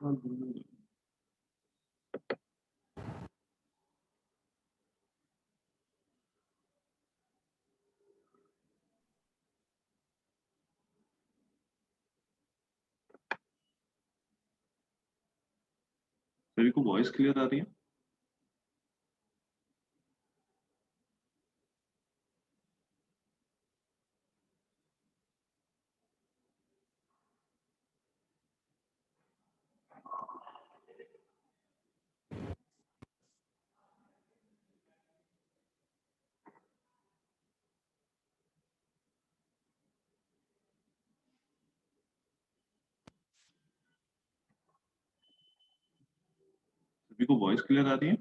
सभी को voice clear आ रही है? सभी को वॉइस क्लियर आ रही है?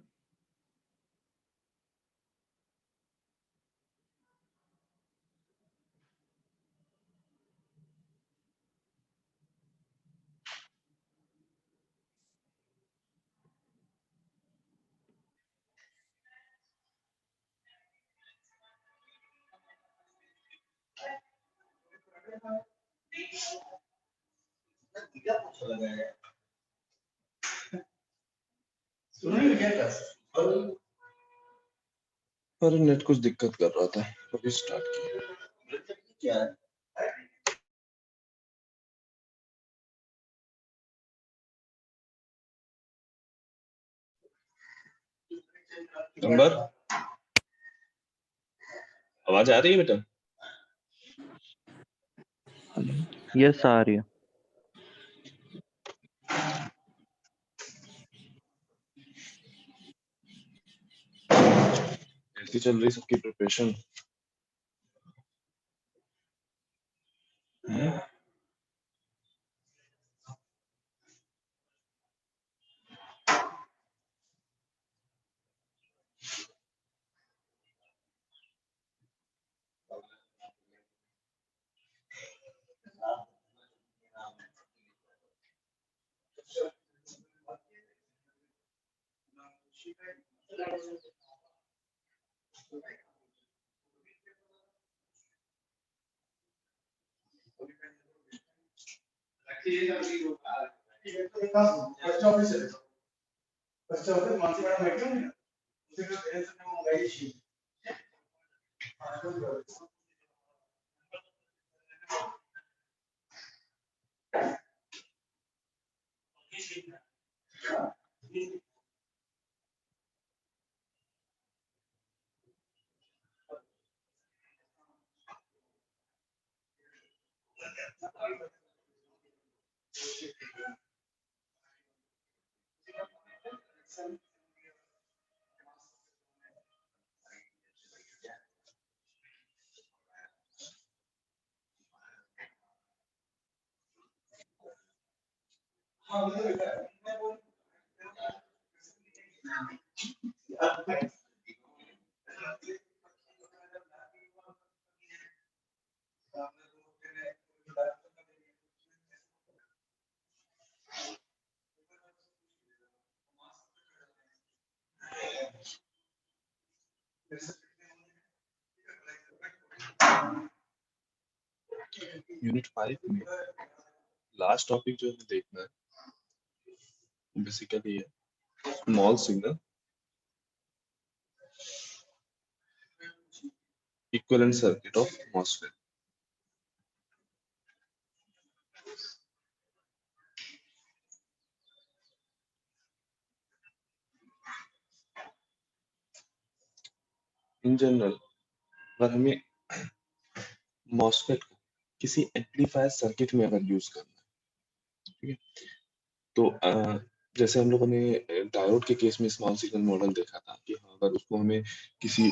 पर नेट कुछ दिक्कत कर रहा था, अभी स्टार्ट किया। नंबर आवाज आ रही है बेटा? यस आ रही है। कैसी चल रही सबकी प्रिपरेशन? यूनिट 5 में लास्ट टॉपिक जो हमें देखना है बेसिकली है small signal equivalent circuit of MOSFET। In general अगर हमें MOSFET को किसी एम्पलीफायर सर्किट में अगर यूज करना है, ठीक है, तो जैसे हम लोगों ने डायोड के केस में स्मॉल सिग्नल मॉडल देखा था कि हाँ, अगर उसको हमें किसी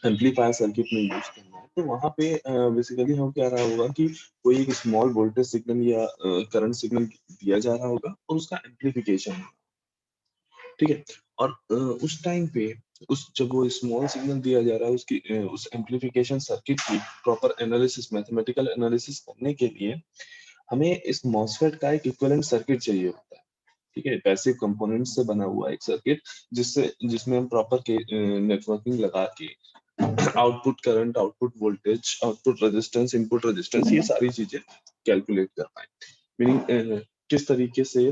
एम्पलीफायर सर्किट में यूज करना है तो वहां पे बेसिकली हम क्या रहा होगा कि कोई एक स्मॉल वोल्टेज सिग्नल या करंट सिग्नल दिया जा रहा होगा और उसका एम्पलीफिकेशन होगा, ठीक है। और उस टाइम पे उस जब वो स्मॉल सिग्नल दिया जा रहा है उसकी उस एम्पलीफिकेशन सर्किट की प्रॉपर एनालिसिस मैथमेटिकल एनालिसिस करने के लिए हमें इस मॉसफेट का एक इक्विवेलेंट सर्किट चाहिए होता है, ठीक है। पैसिव कंपोनेंट से बना हुआ एक सर्किट जिसमें हम प्रॉपर के नेटवर्किंग लगा के output current, output voltage, output resistance, input resistance, ये सारी चीजें कैलकुलेट कर पाए। मीनिंग किस तरीके से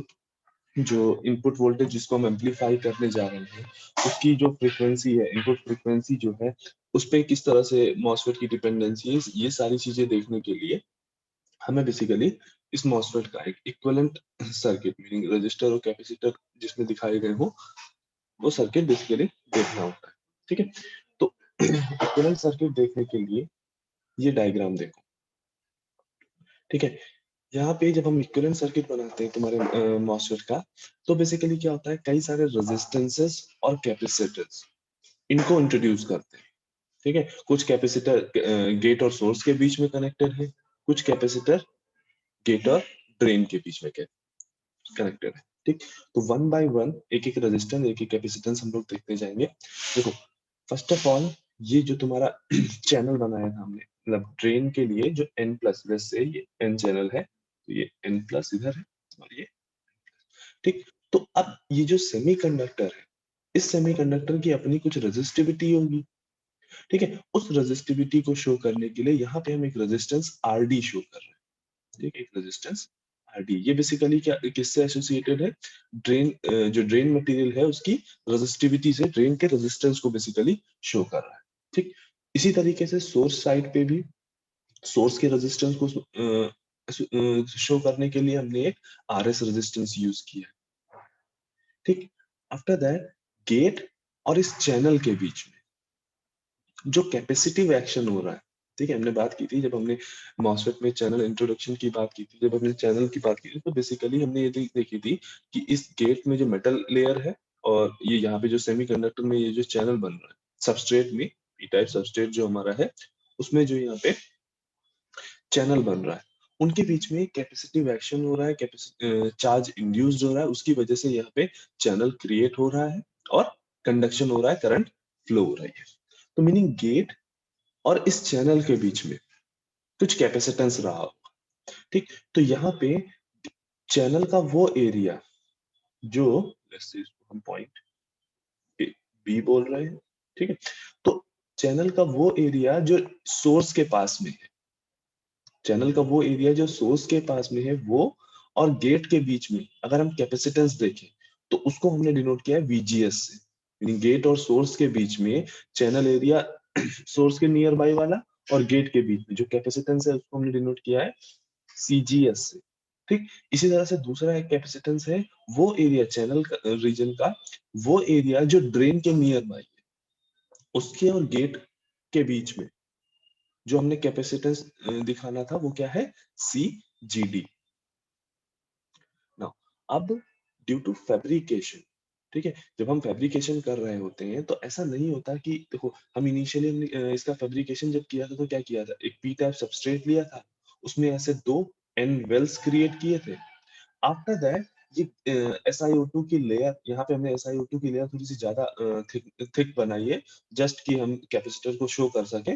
जो इनपुट वोल्टेज जिसको हम एम्पलीफाई करने जा रहे हैं उसकी जो फ्रीक्वेंसी है, इनपुट फ्रीक्वेंसी जो है उस पे किस तरह से मॉसफेट की डिपेंडेंसी है, ये सारी चीजें देखने के लिए हमें बेसिकली इस मॉसफेट का एक इक्विवेलेंट सर्किट मीनिंग रजिस्टर और कैपेसिटर जिसमें दिखाए गए हो वो सर्किट बेसिकली देखना होता है। ठीक है, तो इक्विवेलेंट सर्किट देखने के लिए ये डायग्राम देखो। ठीक है, यहाँ पे जब हम इक्विवेलेंट सर्किट बनाते हैं तुम्हारे मॉसफेट का, तो बेसिकली क्या होता है, कई सारे रेजिस्टेंसेस और कैपेसिटर्स इनको इंट्रोड्यूस करते हैं। ठीक है, कुछ कैपेसिटर गेट और सोर्स के बीच में कनेक्टेड है, कुछ कैपेसिटर गेट और ड्रेन के बीच में कनेक्टेड है। ठीक, तो वन बाय वन एक एक रेजिस्टेंस एक एक कैपेसिटेंस हम लोग देखते जाएंगे। देखो, फर्स्ट ऑफ ऑल ये जो तुम्हारा चैनल बनाया था हमने, मतलब ड्रेन के लिए जो n प्लस, जैसे ये n चैनल है तो ये n प्लस इधर है और ये, ठीक। तो अब ये जो सेमीकंडक्टर है, इस सेमीकंडक्टर की अपनी कुछ रेजिस्टिविटी होगी। ठीक है, उस रेजिस्टिविटी को शो करने के लिए यहाँ पे हम एक रेजिस्टेंस RD शो कर रहे हैं। ठीक, एक रेजिस्टेंस RD, ये बेसिकली क्या किससे एसोसिएटेड है, ड्रेन जो ड्रेन मटेरियल है उसकी रेजिस्टिविटी से ड्रेन के रेजिस्टेंस को बेसिकली शो कर रहा है। ठीक, इसी तरीके से सोर्स साइड पे भी सोर्स के रेजिस्टेंस को शो करने के लिए हमने एक RS रेजिस्टेंस यूज किया है। ठीक, आफ्टर दैट गेट और इस चैनल के बीच में जो कैपेसिटिव एक्शन हो रहा है, ठीक है, हमने बात की थी जब हमने मॉसफेट में चैनल इंट्रोडक्शन की बात की थी, जब हमने चैनल की बात की थी तो बेसिकली हमने ये देखी थी कि इस गेट में जो मेटल लेयर है और ये यहाँ पे जो सेमीकंडक्टर में ये जो चैनल बन रहा है सबस्ट्रेट में, पी टाइप सबस्ट्रेट जो हमारा है उसमें जो यहाँ पे चैनल बन रहा है, उनके बीच में कैपेसिटिव एक्शन हो रहा है, चार्ज इंड्यूस्ड हो रहा है, उसकी वजह से यहाँ पे चैनल क्रिएट हो रहा है और कंडक्शन हो रहा है, करंट फ्लो हो रही है। तो मीनिंग गेट और इस चैनल के बीच में कुछ कैपेसिटेंस रहा होगा। ठीक, तो यहाँ पे चैनल का वो एरिया जो, let's say इसको हम पॉइंट बी बोल रहे हैं, ठीक है, तो चैनल का वो एरिया जो सोर्स के पास में है, चैनल का वो एरिया जो सोर्स के पास में है वो और गेट के बीच में अगर हम कैपेसिटेंस देखें तो उसको हमने डिनोट किया है VGS से, यानी गेट और सोर्स के बीच में चैनल एरिया सोर्स के नियर बाई वाला और गेट के बीच में जो कैपेसिटेंस है उसको हमने डिनोट किया है CGS से। ठीक, इसी तरह से दूसरा एक कैपेसिटेंस है वो एरिया चैनल रीजन का, वो एरिया जो ड्रेन के नियर बाई है उसके और गेट के बीच में जो हमने कैपेसिटेंस दिखाना था वो क्या है, CGD। नाउ अब ड्यू टू फैब्रिकेशन, ठीक है, जब हम फैब्रिकेशन कर रहे होते हैं तो ऐसा नहीं होता कि देखो हम इनिशियली इसका फैब्रिकेशन जब किया था तो क्या किया था, एक पी टाइप सबस्ट्रेट लिया था, उसमें ऐसे दो n वेल्स क्रिएट किए थे। आफ्टर दैट ये SiO2 की लेयर, यहाँ पे हमने SiO2 की लेयर थोड़ी सी ज्यादा थिक बनाई है जस्ट कि हम कैपेसिटर को शो कर सके।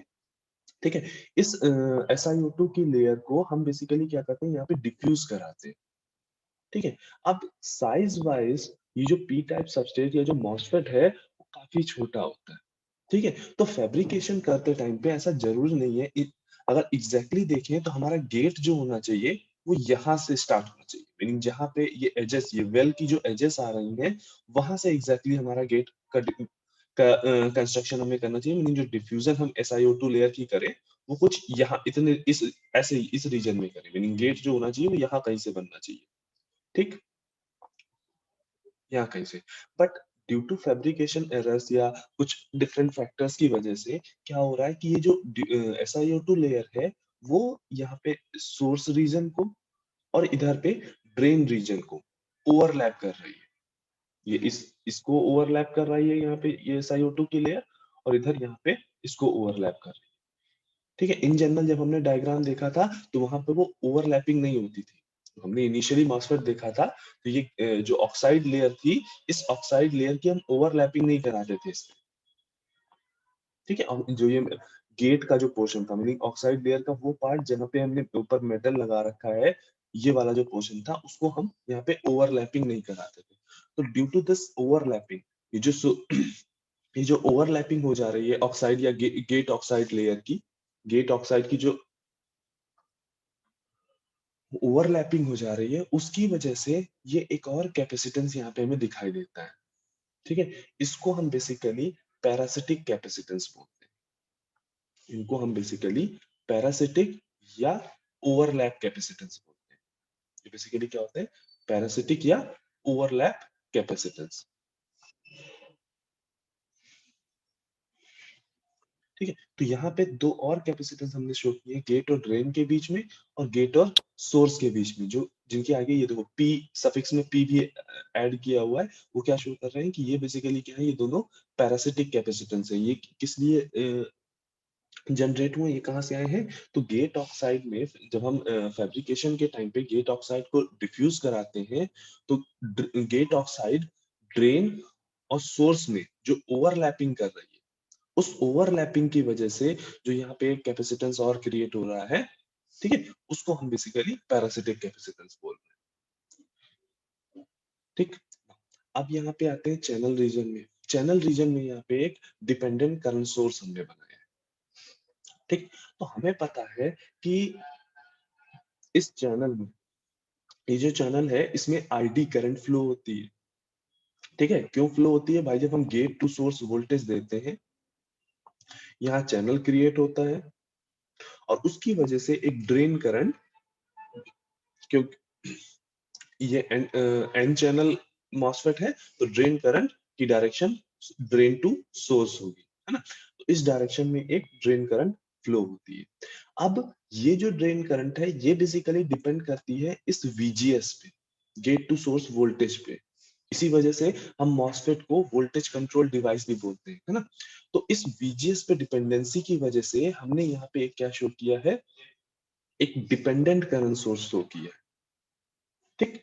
ठीक है, इस SiO2 की लेयर को हम बेसिकली क्या करते हैं, यहाँ पे डिफ्यूज कराते हैं। ठीक है, अब साइज वाइज ये जो पी टाइप सबस्ट्रेट या जो मॉसफेट है वो काफी छोटा होता है। ठीक है, तो फैब्रिकेशन करते टाइम पे ऐसा जरूर नहीं है, अगर एग्जैक्टली देखें तो हमारा गेट जो होना चाहिए वो यहाँ से स्टार्ट होना चाहिए, मीनिंग जहाँ पे ये एजेस, ये वेल की जो एजेस आ रही हैं वहां से एग्जैक्टली हमारा गेट का कंस्ट्रक्शन हमें करना चाहिए, मीनिंग जो डिफ्यूजन हम SiO2 लेयर की करें वो कुछ यहाँ इतने इस ऐसे इस रीजन में करें, मीनिंग गेट जो होना चाहिए वो यहाँ कहीं से बनना चाहिए। ठीक, यहाँ कहीं से, but due to fabrication errors या कुछ डिफरेंट फैक्टर्स की वजह से क्या हो रहा है कि ये जो SiO2 लेयर है वो यहाँ पे सोर्स रीजन को और इधर पे ड्रेन रीजन को ओवरलैप कर रही है, ये इसको ओवरलैप कर रही है यहाँ पे ये SiO2 की लेयर, और इधर यहाँ पे इसको ओवरलैप कर रही है। ठीक है, इन जनरल जब हमने डायग्राम देखा था तो वहां पे वो ओवरलैपिंग नहीं होती थी, तो हमने इनिशियली मॉसफेट देखा था तो ये जो ऑक्साइड लेयर थी, इस ऑक्साइड लेयर की हम ओवरलैपिंग नहीं कराते थे इसमें। ठीक है, और जो ये गेट का जो पोर्शन था, मीनिंग ऑक्साइड लेयर का वो पार्ट जहाँ पे हमने ऊपर मेटल लगा रखा है, ये वाला जो पोर्शन था उसको हम यहाँ पे ओवरलैपिंग नहीं कराते थे। तो ड्यू टू दिस ओवरलैपिंग, ये जो ये जो ओवरलैपिंग हो जा रही है ऑक्साइड या गेट ऑक्साइड लेयर की, गेट ऑक्साइड की जो ओवरलैपिंग हो जा रही है, उसकी वजह से ये एक और कैपेसिटेंस यहाँ पे हमें दिखाई देता है। ठीक है, इसको हम बेसिकली पैरासिटिक कैपेसिटेंस बोलते हैं। इनको हम बेसिकली पैरासिटिक या ओवरलैप कैपेसिटेंस बोलते हैं। ये बेसिकली क्या होता है, पैरासिटिक या ओवरलैप कैपेसिटेंस। ठीक है, तो यहाँ पे दो और कैपेसिटेंस हमने शो किए, गेट और ड्रेन के बीच में और गेट और सोर्स के बीच में, जो जिनके आगे ये देखो पी सफिक्स में पी भी ऐड किया हुआ है। वो क्या शो कर रहे हैं कि ये बेसिकली क्या है, ये दोनों पैरासिटिक कैपेसिटेंस है। ये किस लिए जनरेट हुए, ये कहाँ से आए हैं, तो गेट ऑक्साइड में जब हम फैब्रिकेशन के टाइम पे गेट ऑक्साइड को डिफ्यूज कराते हैं, तो गेट ऑक्साइड ड्रेन और सोर्स में जो ओवरलैपिंग कर रही है, उस ओवरलैपिंग की वजह से जो यहाँ पे कैपेसिटेंस और क्रिएट हो रहा है, ठीक है, उसको हम बेसिकली पैरासिटिक कैपेसिटेंस बोल रहे हैं। ठीक, अब यहाँ पे आते हैं चैनल रीजन में। चैनल रीजन में यहाँ पे एक डिपेंडेंट करंट सोर्स हमने बनाया है। ठीक, तो हमें पता है कि इस चैनल में, ये जो चैनल है, इसमें आईडी करंट फ्लो होती है। ठीक है, क्यों फ्लो होती है भाई, जब हम गेट टू सोर्स वोल्टेज देते हैं, यहाँ चैनल क्रिएट होता है और उसकी वजह से एक ड्रेन करंट, क्योंकि ये एन चैनल मॉसफेट है, तो ड्रेन करंट की डायरेक्शन ड्रेन टू सोर्स होगी, है ना। तो इस डायरेक्शन में एक ड्रेन करंट फ्लो होती है। अब ये जो ड्रेन करंट है, ये बेसिकली डिपेंड करती है इस वीजीएस पे, गेट टू सोर्स वोल्टेज पे। इसी वजह से हम मॉसफेट को वोल्टेज कंट्रोल डिवाइस भी बोलते हैं, है ना। तो इस वीजीएस पे डिपेंडेंसी की वजह से हमने यहाँ पे एक क्या शो किया है, एक डिपेंडेंट करंट सोर्स शो किया है। ठीक,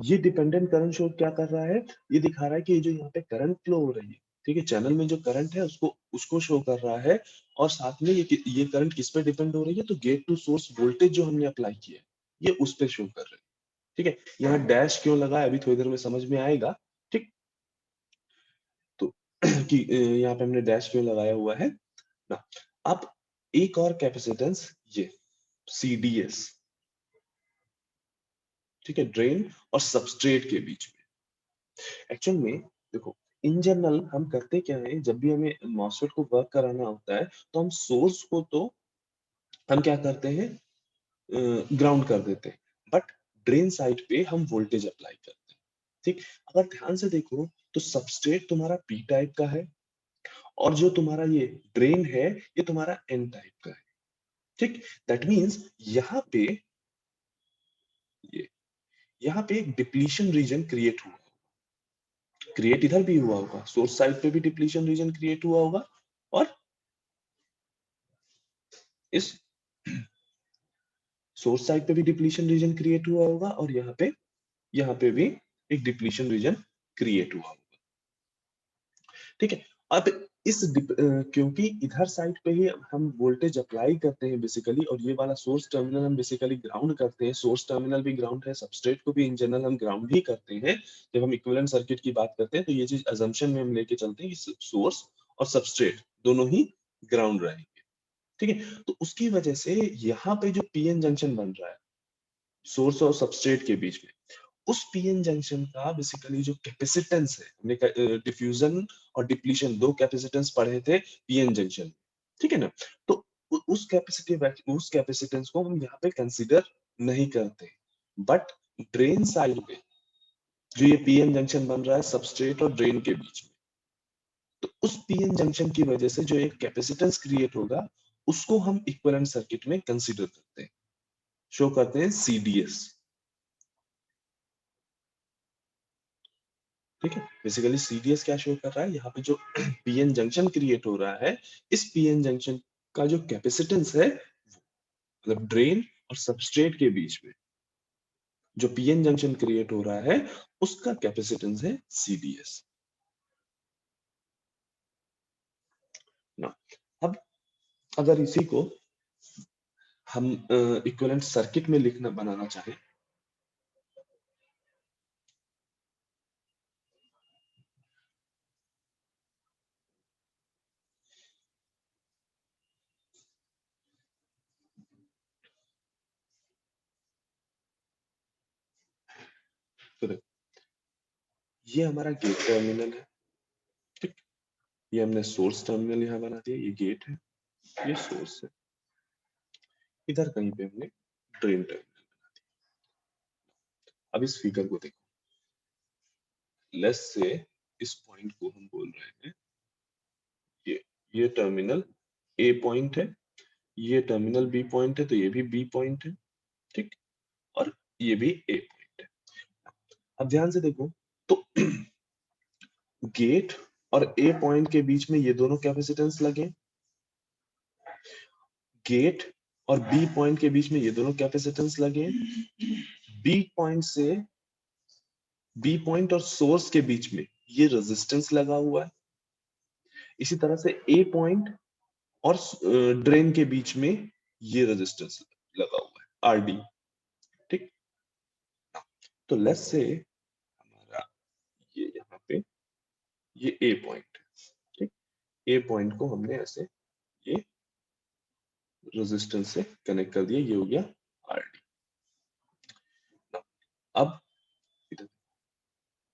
ये डिपेंडेंट करंट शो क्या कर रहा है, ये दिखा रहा है कि ये जो यहाँ पे करंट फ्लो हो रही है, ठीक है, चैनल में जो करंट है उसको उसको शो कर रहा है। और साथ में ये करंट किस पे डिपेंड हो रही है, तो गेट टू सोर्स वोल्टेज जो हमने अप्लाई किया है, ये उस पे शो कर रही है। ठीक है, यहाँ डैश क्यों लगा है अभी थोड़ी देर में समझ में आएगा। ठीक, तो कि यहाँ पे हमने डैश क्यों लगाया हुआ है ना। अब एक और कैपेसिटेंस, ये सीडीएस, ठीक है, ड्रेन और सबस्ट्रेट के बीच में। एक्चुअल में देखो, इन जनरल हम करते क्या है, जब भी हमें मॉसफेट को वर्क कराना होता है, तो हम सोर्स को तो हम क्या करते हैं, ग्राउंड कर देते हैं, बट ड्रेन साइड पे हम वोल्टेज अप्लाई करते हैं। ठीक, अगर ध्यान से देखो तो सबस्ट्रेट तुम्हारा पी टाइप का है और जो तुम्हारा ये ड्रेन है, ये तुम्हारा एन टाइप का है। ठीक, दैट मीन्स यहाँ पे ये यहाँ पे एक डिप्लीशन रीजन क्रिएट हुआ, क्रिएट इधर भी हुआ होगा, सोर्स साइड पे भी डिप्लीशन रीजन क्रिएट हुआ होगा और इस सोर्स साइड पे भी डिप्लीशन रीजन क्रिएट हुआ होगा और यहाँ पे भी एक डिप्लीशन रीजन क्रिएट हुआ होगा। ठीक है, अब क्योंकि इधर साइड पे ही हम वोल्टेज अप्लाई करते हैं बेसिकली, और ये वाला सोर्स टर्मिनल हम बेसिकली ग्राउंड करते हैं, सोर्स टर्मिनल भी ग्राउंड है, सबस्ट्रेट को भी इन जनरल हम ग्राउंड ही करते हैं। जब हम इक्विवेलेंट सर्किट की बात करते हैं, तो ये चीज अजम्पशन में हम लेके चलते हैं कि सोर्स और सबस्ट्रेट दोनों ही ग्राउंड रहेंगे। ठीक है, तो उसकी वजह से यहाँ पे जो पीएन जंक्शन बन रहा है सोर्स और सबस्ट्रेट के बीच में, उस पीएन जंक्शन का बेसिकली जो कैपेसिटेंस है, हमने डिफ्यूजन और डिप्लीशन दो कैपेसिटेंस पढ़े थे पीएन जंक्शन, ठीक है ना। तो उस कैपेसिटेंस को हम यहाँ पे कंसीडर नहीं करते, बट ड्रेन साइड पे जो ये पीएन जंक्शन बन रहा है सबस्ट्रेट और ड्रेन के बीच में, तो उस पीएन जंक्शन की वजह से जो एक कैपेसिटेंस क्रिएट होगा, उसको हम इक्विवेलेंट सर्किट में कंसीडर करते हैं, शो करते हैं सीडीएस। ठीक है, बेसिकली सीडीएस क्या शो कर रहा है, यहाँ पे जो पीएन जंक्शन क्रिएट हो रहा है, इस पीएन जंक्शन का जो कैपेसिटेंस है, मतलब ड्रेन और सबस्ट्रेट के बीच में जो पीएन जंक्शन क्रिएट हो रहा है, उसका कैपेसिटेंस है सीडीएस ना। अब अगर इसी को हम इक्विवेलेंट सर्किट में लिखना बनाना चाहें, तो देखो, ये हमारा गेट टर्मिनल है, ठीक। ये हमने सोर्स टर्मिनल यहाँ बना दिया, ये गेट है, ये सोर्स है, इधर कहीं पे हमने ड्रेन टर्मिनल बना दिया। अब इस फिगर को देखो, लेट्स से इस पॉइंट को हम बोल रहे हैं ये टर्मिनल ए पॉइंट है, ये टर्मिनल बी पॉइंट है, तो ये भी बी पॉइंट है, ठीक, और ये भी ए पॉइंट है। अब ध्यान से देखो, तो गेट और ए पॉइंट के बीच में ये दोनों कैपेसिटेंस लगे, गेट और बी पॉइंट के बीच में ये दोनों कैपेसिटेंस लगे, बी पॉइंट से बी पॉइंट और सोर्स के बीच में ये रेजिस्टेंस लगा हुआ है, इसी तरह से ए पॉइंट और ड्रेन के बीच में ये रेजिस्टेंस लगा हुआ है, आरडी, ठीक। तो लेट्स से हमारा ये यहाँ पे ये ए पॉइंट है, ठीक, ए पॉइंट को हमने ऐसे ये रेजिस्टेंस से कनेक्ट कर दिया, ये हो गया आरडी। अब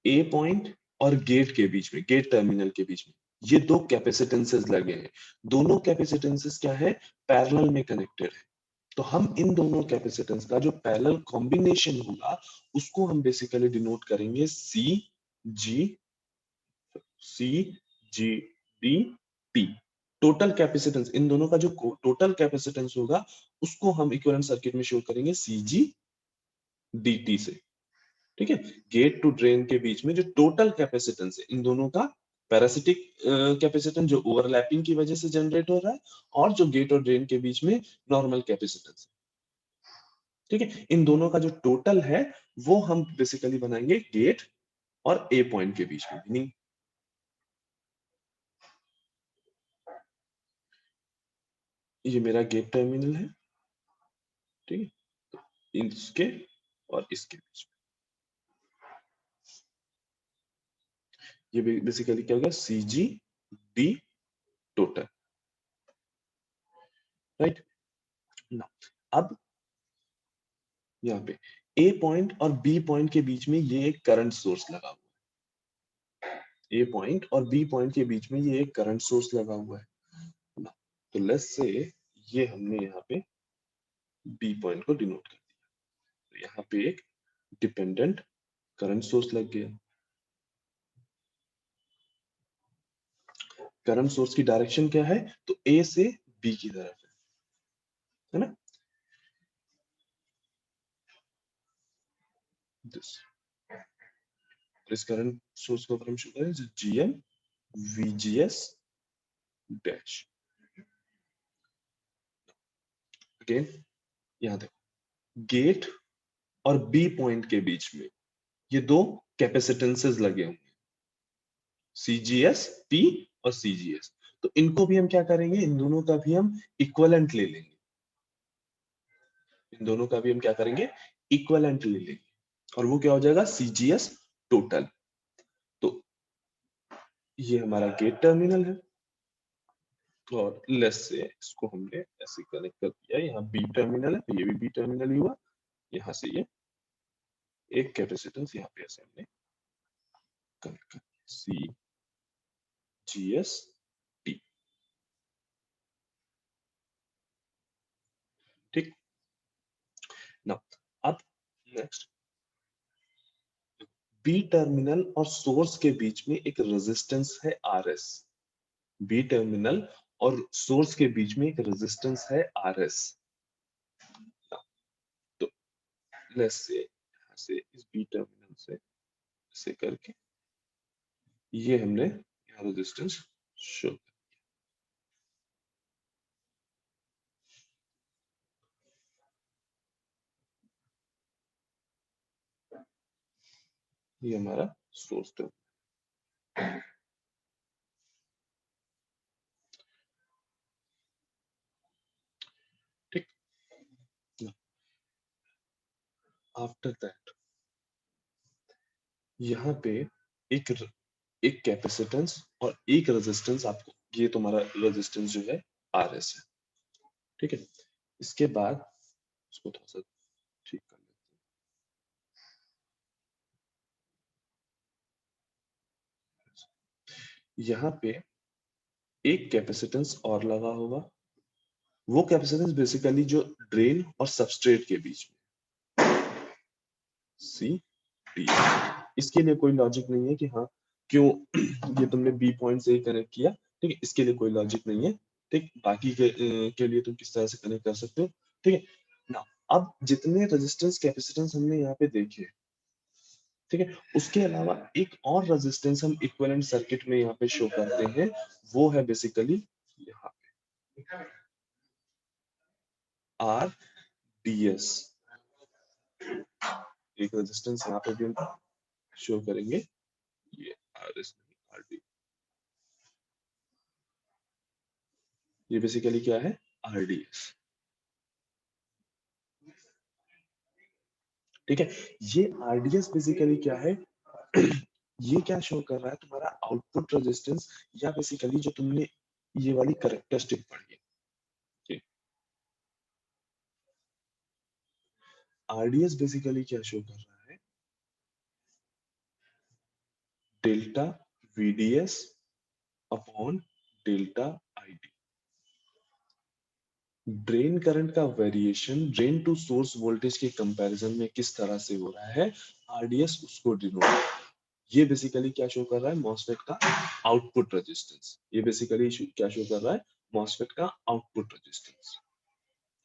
ए पॉइंट और गेट के बीच में, गेट टर्मिनल के बीच में ये दो कैपेसिटेंसेस लगे हैं, दोनों कैपेसिटेंसेस क्या है, पैरेलल में कनेक्टेड है। तो हम इन दोनों कैपेसिटेंस का जो पैरेलल कॉम्बिनेशन होगा उसको हम बेसिकली डिनोट करेंगे C G D T. Total capacitance, इन दोनों का जो टोटल कैपेसिटेंस होगा उसको हम इक्विवेलेंट सर्किट में शो करेंगे सी जी डी टी से, ठीक है। गेट टू ड्रेन के बीच में जो टोटल कैपेसिटेंस है इन दोनों का, पैरासिटिक कैपेसिटेंस जो ओवरलैपिंग की वजह से जनरेट हो रहा है, और जो गेट और ड्रेन के बीच में नॉर्मल कैपेसिटेंस, ठीक है, इन दोनों का जो टोटल है वो हम बेसिकली बनाएंगे गेट और ए पॉइंट के बीच में। मीनिंग ये मेरा गेट टर्मिनल है, ठीक है, तो इसके और इसके बीच में ये बेसिकली क्या हो गया, सी जी डी टोटल, राइट ना। अब यहाँ पे ए पॉइंट और बी पॉइंट के बीच में ये एक करंट सोर्स लगा हुआ है, ए पॉइंट और बी पॉइंट के बीच में ये एक करंट सोर्स लगा हुआ है ना। तो लेट्स से ये हमने यहाँ पे बी पॉइंट को डिनोट कर दिया, तो यहाँ पे एक डिपेंडेंट करंट सोर्स लग गया। करंट सोर्स की डायरेक्शन क्या है, तो ए से बी की तरफ है ना। दिस इस करंट सोर्स को हम शो करें जीएम वीजीएस डैश। अगेन यहाँ देखो, गेट और बी पॉइंट के बीच में ये दो कैपेसिटेंसेस लगे होंगे, सीजीएस पी और सीजीएस। तो इनको भी हम क्या करेंगे, इन दोनों का भी हम इक्विवेलेंट ले लेंगे, इन दोनों का भी हम क्या करेंगे, इक्विवेलेंट ले लेंगे, और वो क्या हो जाएगा, सीजीएस टोटल। तो ये हमारा गेट टर्मिनल है, और लेस से इसको हमने ऐसे कनेक्ट कर दिया, यहाँ बी टर्मिनल है तो ये भी बी टर्मिनल ही हुआ, यहाँ से ये एक कैपेसिटेंस यहाँ पे ऐसे हमने कनेक्ट कर दिया, सी जी एस टी, ठीक ना। अब नेक्स्ट, बी टर्मिनल और सोर्स के बीच में एक रेजिस्टेंस है आर एस, बी टर्मिनल और सोर्स के बीच में एक रेजिस्टेंस है आर एस। तो लेट्स से यहाँ से इस बी टर्मिनल से ऐसे करके ये हमने यहाँ रेजिस्टेंस शो कर, ये हमारा सोर्स टर्मिनल, ठीक। आफ्टर दैट यहाँ पे एक एक कैपेसिटेंस और एक रेजिस्टेंस, आपको ये तुम्हारा रेजिस्टेंस जो है आर एस है, ठीक है। इसके बाद इसको थोड़ा सा ठीक कर लेते यहाँ पे एक कैपेसिटेंस और लगा होगा, वो कैपेसिटेंस बेसिकली जो ड्रेन और सबस्ट्रेट के बीच में, सी डी। इसके लिए कोई लॉजिक नहीं है कि हाँ क्यों ये तुमने बी पॉइंट से ही कनेक्ट किया, ठीक है, इसके लिए कोई लॉजिक नहीं है, ठीक। बाकी के लिए तुम किस तरह से कनेक्ट कर सकते हो, ठीक है ना। अब जितने रेजिस्टेंस कैपेसिटेंस हमने यहाँ पे देखे, ठीक है, उसके अलावा एक और रेजिस्टेंस हम इक्विवेलेंट सर्किट में यहाँ पे शो करते हैं, वो है बेसिकली यहाँ पे आर डी एस। एक रेजिस्टेंस यहाँ पे भी हम शो करेंगे, ये आर एस नहीं आर डी। ये बेसिकली क्या है, आर डी एस, ठीक है। ये आर डी एस बेसिकली क्या है, ये क्या शो कर रहा है, तुम्हारा आउटपुट रेजिस्टेंस, या बेसिकली जो तुमने ये वाली कैरेक्टरिस्टिक पढ़ी है, आरडीएस बेसिकली क्या शो कर रहा है, delta VDS upon delta ID. Drain current का variation drain to source voltage के कंपैरिजन में किस तरह से हो रहा है, आरडीएस उसको डिनोट। ये बेसिकली क्या शो कर रहा है, मॉसफेट का आउटपुट रेजिस्टेंस। ये बेसिकली क्या शो कर रहा है, मॉसफेट का आउटपुट रेजिस्टेंस,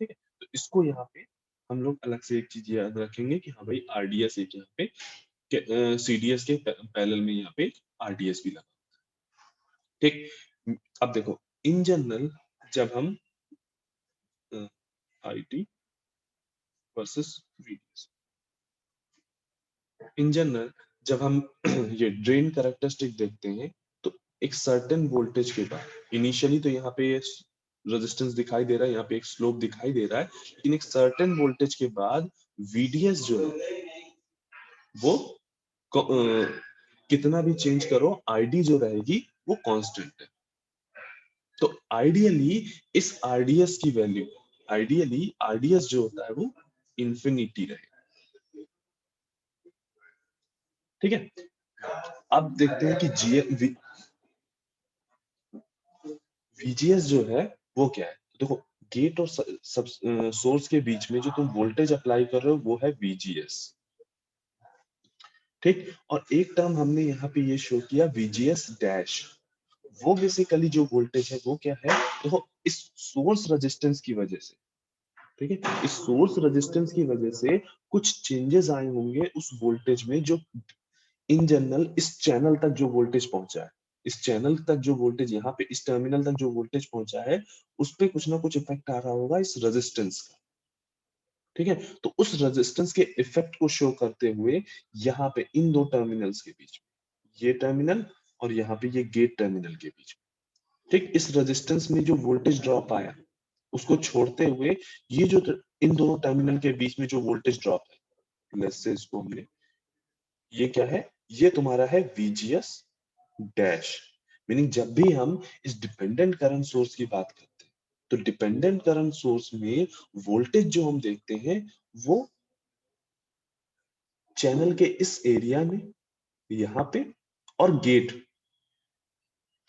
ठीक है। तो इसको यहाँ पे हम लोग अलग से एक चीज याद रखेंगे कि हाँ भाई आरडीएस एक यहाँ पे सीडीएस के पैरेलल में यहाँ पे आरडीएस भी लगा, ठीक। अब देखो इन जनरल जब हम IT versus VDS, in general जब हम ये ड्रेन कैरेक्टरिस्टिक देखते हैं, तो एक सर्टेन वोल्टेज के बाद इनिशियली तो यहाँ पे रेजिस्टेंस दिखाई दे रहा है, यहाँ पे एक स्लोप दिखाई दे रहा है, लेकिन एक सर्टेन वोल्टेज के बाद वीडीएस जो है वो कितना भी चेंज करो, आईडी जो रहेगी वो कांस्टेंट है। तो आइडियली इस आरडीएस की वैल्यू, आइडियली आरडीएस जो होता है वो इंफिनिटी रहे, ठीक है। अब देखते हैं कि वीजीएस जो है वो क्या है। तो देखो गेट और सोर्स के बीच में जो तुम वोल्टेज अप्लाई कर रहे हो वो है वीजीएस, ठीक। और एक टर्म हमने यहाँ पे ये शो किया वीजीएस डैश, वो बेसिकली जो वोल्टेज है वो क्या है, देखो इस सोर्स रेजिस्टेंस की वजह से, ठीक है, इस सोर्स रेजिस्टेंस की वजह से कुछ चेंजेस आए होंगे उस वोल्टेज में, जो इन जनरल इस चैनल तक जो वोल्टेज पहुंचा है, इस चैनल तक जो वोल्टेज यहाँ पे इस टर्मिनल तक जो वोल्टेज पहुंचा है, उस पे कुछ ना कुछ इफेक्ट आ रहा होगा इस रेजिस्टेंस का, ठीक है। तो उस रेजिस्टेंस के इफेक्ट को शो करते हुए यहाँ पे इन दो टर्मिनल्स के बीच में, ये टर्मिनल और यहाँ पे ये गेट टर्मिनल के बीच में, ठीक, इस रेजिस्टेंस में जो वोल्टेज ड्रॉप आया उसको छोड़ते हुए ये जो इन दोनों टर्मिनल के बीच में जो वोल्टेज ड्रॉप है, लेट्स से इसको हमने, ये क्या है, ये तुम्हारा है VGS डैश। मीनिंग जब भी हम इस डिपेंडेंट करंट सोर्स की बात करते हैं, तो डिपेंडेंट करंट सोर्स में वोल्टेज जो हम देखते हैं वो चैनल के इस एरिया में, यहाँ पे, और गेट,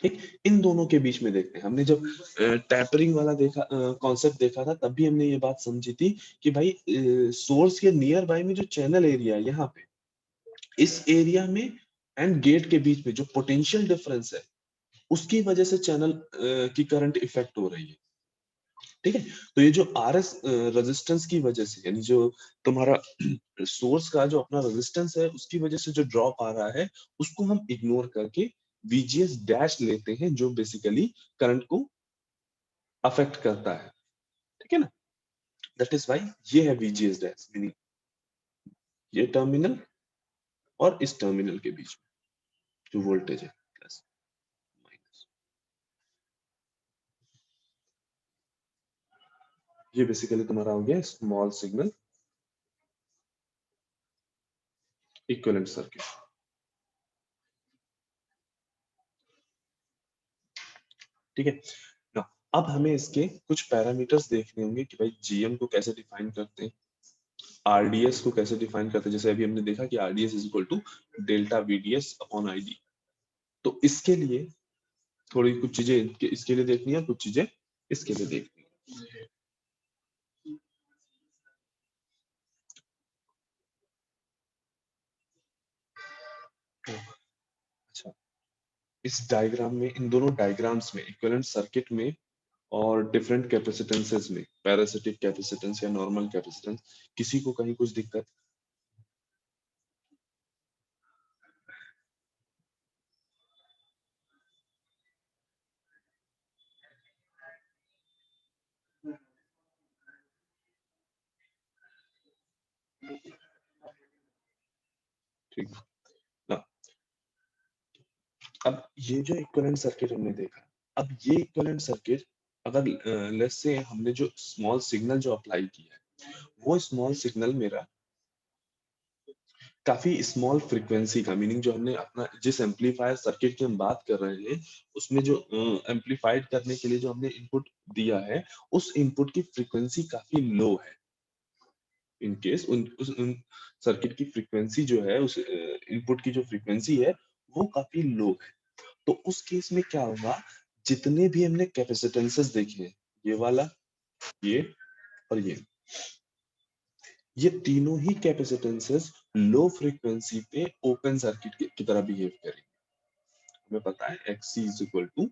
ठीक, इन दोनों के बीच में देखते हैं। हमने जब टैपरिंग वाला देखा कॉन्सेप्ट देखा था, तब भी हमने ये बात समझी थी कि भाई सोर्स के नियर बाय में जो चैनल एरिया है यहाँ पे, इस एरिया में एंड गेट के बीच में जो पोटेंशियल डिफरेंस है, उसकी वजह से चैनल की करंट इफेक्ट हो रही है, ठीक है। तो ये जो आरएस रेजिस्टेंस की वजह से, यानी जो तुम्हारा सोर्स का जो अपना रेजिस्टेंस है उसकी वजह से जो ड्रॉप आ रहा है, उसको हम इग्नोर करके VGS डैश लेते हैं, जो बेसिकली करंट को अफेक्ट करता है, ठीक है ना। दैट इज व्हाई ये है VGS डैश, मीनिंग ये टर्मिनल और इस टर्मिनल के बीच में जो वोल्टेज है प्लस माइनस, ये बेसिकली तुम्हारा हो गया स्मॉल सिग्नल इक्विवेलेंट सर्किट, ठीक है ना। अब हमें इसके कुछ पैरामीटर्स देखने होंगे कि भाई जीएम को कैसे डिफाइन करते हैं, आरडीएस को कैसे डिफाइन करते हैं। जैसे अभी हमने देखा कि RDS is equal to delta VDS upon ID. तो इसके लिए थोड़ी कुछ चीजें इसके लिए देखनी है, कुछ चीजें इसके लिए देखनी है। अच्छा, इस डायग्राम में, इन दोनों डायग्राम्स में, इक्विवेलेंट सर्किट में और डिफरेंट कैपेसिटेंसेस में, पैरासिटिक कैपेसिटेंस या नॉर्मल कैपेसिटेंस, किसी को कहीं कुछ दिक्कत? ठीक ना। अब ये जो इक्विवेलेंट सर्किट हमने देखा, अब ये इक्विवेलेंट सर्किट अगर लेट्स से हमने जो स्मॉल सिग्नल जो अप्लाई किया है, वो स्मॉल सिग्नल मेरा काफी स्मॉल फ्रीक्वेंसी का, मीनिंग जो हमने अपना जिस एम्पलीफायर सर्किट की हम बात कर रहे हैं, उसमें जो एम्पलीफाइड करने के लिए जो हमने इनपुट दिया है, उस इनपुट की फ्रीक्वेंसी काफी लो है। इन केस उन सर्किट की फ्रीक्वेंसी जो है, उस इनपुट की जो फ्रीक्वेंसी है वो काफी लो है। तो उस केस में क्या होगा, जितने भी हमने कैपेसिटेंसेस देखे हैं, ये वाला, ये और ये तीनों ही कैपेसिटेंसेस लो फ्रीक्वेंसी पे ओपन सर्किट की तरह बिहेव करेंगे। हमें पता है XC is equal to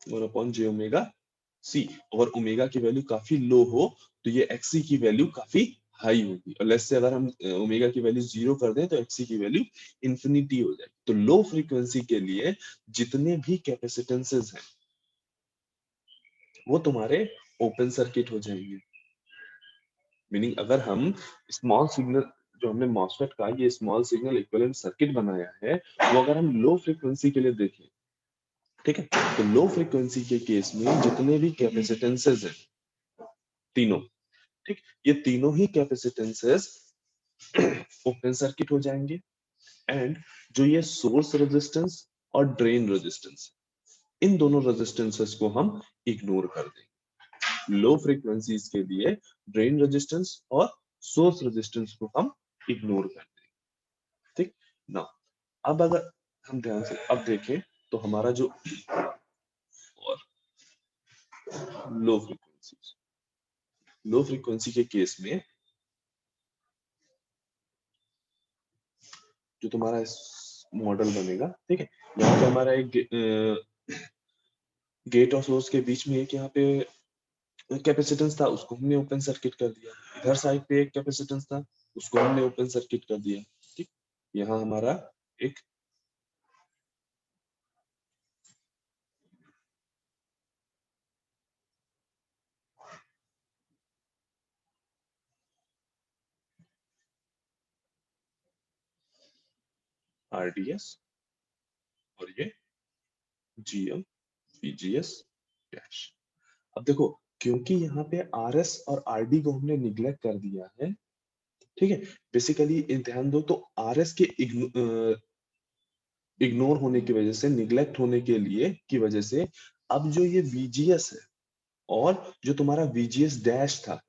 1/j⍵C। और ओमेगा की वैल्यू काफी लो हो तो ये XC की वैल्यू काफी हाई होगी, और लेट्स से अगर हम ओमेगा की वैल्यू 0 कर दें तो XC की वैल्यू इंफिनिटी हो जाएगी। तो लो फ्रीक्वेंसी के लिए जितने भी कैपेसिटेंसेस हैं वो तुम्हारे ओपन सर्किट हो जाएंगे। मीनिंग अगर हम स्मॉल सिग्नल जो हमने मॉसफेट का ये स्मॉल सिग्नल इक्विवेलेंट सर्किट बनाया है, वो अगर हम लो फ्रीक्वेंसी के लिए देखें, ठीक है, तो लो फ्रीक्वेंसी के केस में जितने भी कैपेसिटेंसेस हैं तीनों, ठीक, ये तीनों ही कैपेसिटेंसेस ओपन सर्किट हो जाएंगे। एंड जो ये सोर्स रेजिस्टेंस और ड्रेन रेजिस्टेंस, इन दोनों रेजिस्टेंसेस को हम इग्नोर कर देंगे। लो फ्रीक्वेंसीज के लिए ड्रेन रेजिस्टेंस और सोर्स रेजिस्टेंस को हम इग्नोर कर देंगे। ठीक ना। अब अगर हम ध्यान से अब देखें तो हमारा जो और लो फ्रीक्वेंसी के केस में जो तुम्हारा मॉडल बनेगा, ठीक है, यहाँ पे हमारा एक गेट और सोर्स के बीच में एक यहाँ पे कैपेसिटेंस था, उसको हमने ओपन सर्किट कर दिया। इधर साइड पे एक कैपेसिटेंस था, उसको हमने ओपन सर्किट कर दिया। ठीक, यहाँ हमारा एक RDS और ये GM VGS डैश। अब देखो, क्योंकि यहाँ पे RS और RD को हमने निग्लेक्ट कर दिया है, ठीक है, बेसिकली ध्यान दो तो RS के इग्नोर होने की वजह से, निग्लेक्ट होने के लिए की वजह से, अब जो ये VGS है और जो तुम्हारा VGS डैश था,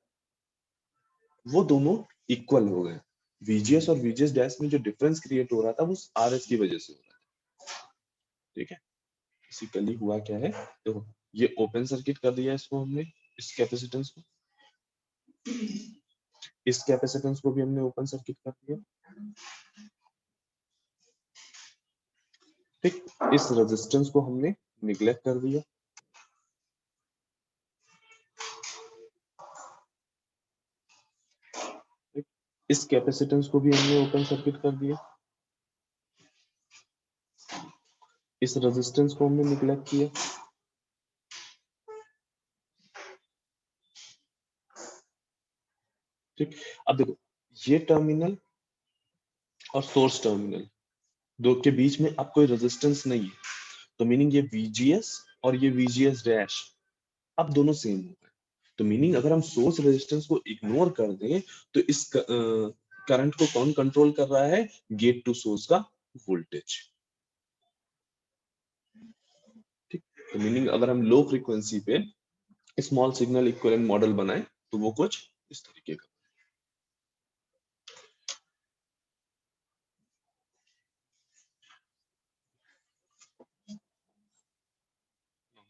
वो दोनों इक्वल हो गए। VGS और VGS डैश में जो डिफरेंस क्रिएट हो रहा था वो RS की वजह से हो रहा था। ठीक है, बेसिकली हुआ क्या है, देखो ये ओपन सर्किट कर दिया इसको हमने, इस कैपेसिटेंस को, इस कैपेसिटेंस को भी हमने ओपन सर्किट कर दिया। ठीक, इस रेजिस्टेंस को हमने निग्लेक्ट कर दिया। ठीक, इस कैपेसिटेंस को भी हमने ओपन सर्किट कर दिया। इस रेजिस्टेंस को हमने निग्लेक्ट किया। ठीक, अब देखो ये टर्मिनल और सोर्स टर्मिनल दो के बीच में अब कोई रेजिस्टेंस नहीं है, तो मीनिंग ये VGS और ये VGS डैश अब दोनों सेम हो गए। तो मीनिंग अगर हम सोर्स रेजिस्टेंस को इग्नोर कर दें तो इस करंट को कौन कंट्रोल कर रहा है, गेट टू सोर्स का वोल्टेज। ठीक, तो मीनिंग अगर हम लो फ्रीक्वेंसी पे स्मॉल सिग्नल इक्विवेलेंट मॉडल बनाए तो वो कुछ इस तरीके का।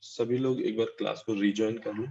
सभी लोग एक बार क्लास को रिजॉइन कर लो।